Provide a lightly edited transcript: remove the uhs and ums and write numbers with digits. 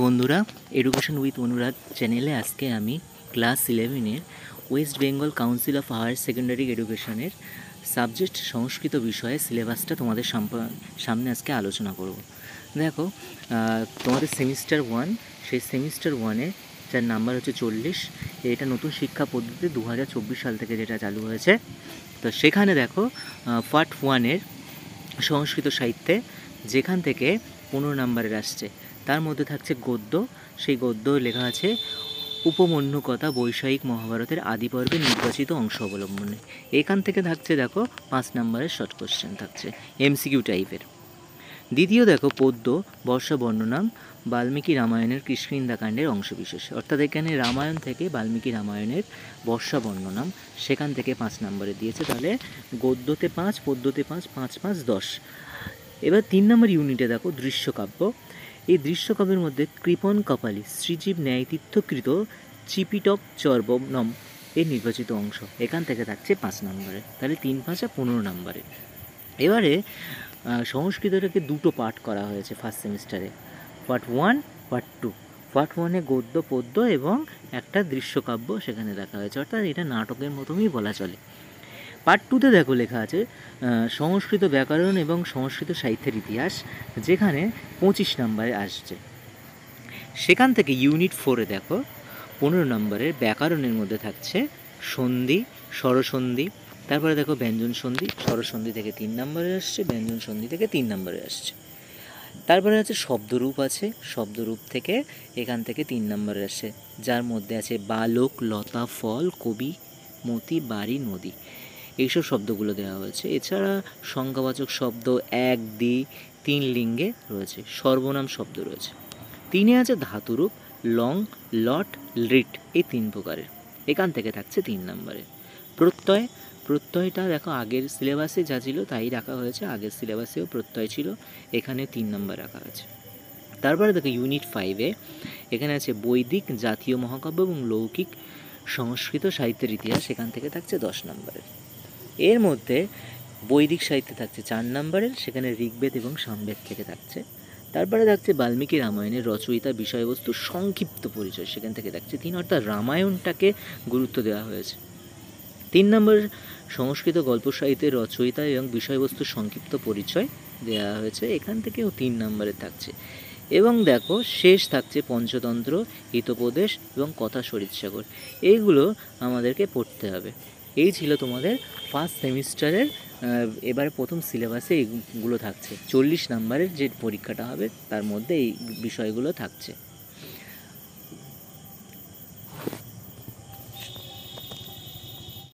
বন্ধুরা, education with অনুরাগ চ্যানেলে আজকে আমি ক্লাস 11-এর West Bengal Council of Higher Secondary এডুকেশনের সাবজেক্ট সংস্কৃত বিষয়ে সিলেবাসটা তোমাদের সামনে আজকে আলোচনা করব। দেখো, তোমাদের সেমিস্টার 1, সেই সেমিস্টার 1-এ যার নাম্বার হচ্ছে 40, এটা নতুন শিক্ষা পদ্ধতি 2024 সাল থেকে যেটা চালু হয়েছে। তো সেখানে দেখো, পার্ট 1-এর সংস্কৃত সাহিত্যে যেখান থেকে 15 নাম্বারের আসছে, তার মধ্যে থাকছে গদ্য। সেই গদ্য লেখা আছে উপমন্যুকথা বৈষয়িক মহাভারতের আদি পর্বে নির্বাচিত অংশ অবলম্বনে। এখান থেকে থাকছে দেখো 5 নাম্বারের শর্ট কোশ্চেন থাকছে, এমসিকিউ টাইপের। দ্বিতীয় দেখো পদ্য বর্ষা বর্ণনাম বাল্মীকি রামায়ণের কিষ্কিন্ধাকাণ্ডের অংশবিশেষ, অর্থাৎ এখানে রামায়ণ থেকে বাল্মীকি রামায়ণের বর্ষা বর্ণনাম, সেখান থেকে 5 নাম্বারে দিয়েছে। তাহলে গদ্যতে 5, পদ্যতে 5, 5, 5, 10। এবার 3 নম্বর ইউনিটে দেখো দৃশ্যকাব্য। এই দৃশ্যকাব্যের মধ্যে কৃপণ কপালী শ্রীজীব ন্যায়তীর্থকৃত চিপিটক চর্বনম এর নির্বাচিত অংশ, এখান থেকে থাকছে 5 নম্বরে। তাহলে 3, 5, 15 নম্বরে। এবারে সংস্কৃতটাকে দুটো পার্ট করা হয়েছে ফার্স্ট সেমিস্টারে, পার্ট 1, পার্ট 2। পার্ট 1-এ গদ্য পদ্য এবং একটা দৃশ্যকাব্য সেখানে দেখা হয়েছে, অর্থাৎ এটা নাটকের মতনই বলা চলে। পার্ট 2-তে দেখো লেখা আছে সংস্কৃত ব্যাকরণ এবং সংস্কৃত সাহিত্যের ইতিহাস, যেখানে 25 নম্বরে আসছে। সেখান থেকে ইউনিট 4-এ দেখো 15 নম্বরের ব্যাকরণের মধ্যে থাকছে সন্ধি, স্বরসন্ধি। তারপরে দেখো ব্যঞ্জন সন্ধি, স্বরসন্ধি থেকে 3 নম্বরে আসছে, ব্যঞ্জন সন্ধি থেকে 3 নম্বরে আসছে। তারপরে আছে শব্দরূপ, আছে শব্দরূপ থেকে এখান থেকে 3 নম্বরে আসছে, যার মধ্যে আছে বালক, লতা, ফল, কবি, মতি, বাড়ি, নদী, এইসব শব্দগুলো দেওয়া হয়েছে। এছাড়া সংজ্ঞাবাচক শব্দ 1, 2, 3 লিঙ্গে রয়েছে, সর্বনাম শব্দ রয়েছে। 3-এ আছে ধাতুরূপ, লং, লট, লিট, এই 3 প্রকারের, এখান থেকে থাকছে 3 নম্বরে। প্রত্যয়, প্রত্যয়টা দেখো আগের সিলেবাসে যা ছিল তাই রাখা হয়েছে, আগের সিলেবাসেও প্রত্যয় ছিল, এখানে 3 নম্বর রাখা হয়েছে। তারপরে দেখো ইউনিট 5-এ এখানে আছে বৈদিক, জাতীয় মহাকাব্য এবং লৌকিক সংস্কৃত সাহিত্যের ইতিহাস, এখান থেকে থাকছে 10 নম্বরের। এর মধ্যে বৈদিক সাহিত্যে থাকছে 4 নম্বরের, সেখানে ঋগ্বেদ এবং সামবেদ থেকে থাকছে। তারপরে থাকছে বাল্মীকি রামায়ণের রচয়িতা, বিষয়বস্তু, সংক্ষিপ্ত পরিচয়, সেখান থেকে থাকছে 3, অর্থাৎ রামায়ণটাকে গুরুত্ব দেওয়া হয়েছে। 3 নম্বর সংস্কৃত গল্প সাহিত্যের রচয়িতা এবং বিষয়বস্তুর সংক্ষিপ্ত পরিচয় দেওয়া হয়েছে, এখান থেকেও 3 নম্বরে থাকছে। এবং দেখো শেষ থাকছে পঞ্চতন্ত্র, হিতোপদেশ এবং কথা শরীরসাগর, এইগুলো আমাদেরকে পড়তে হবে। এই ছিল তোমাদের ফার্স্ট সেমিস্টারের এবারে প্রথম সিলেবাসে এইগুলো থাকছে। 40 নম্বরের যে পরীক্ষাটা হবে তার মধ্যে এই বিষয়গুলো থাকছে।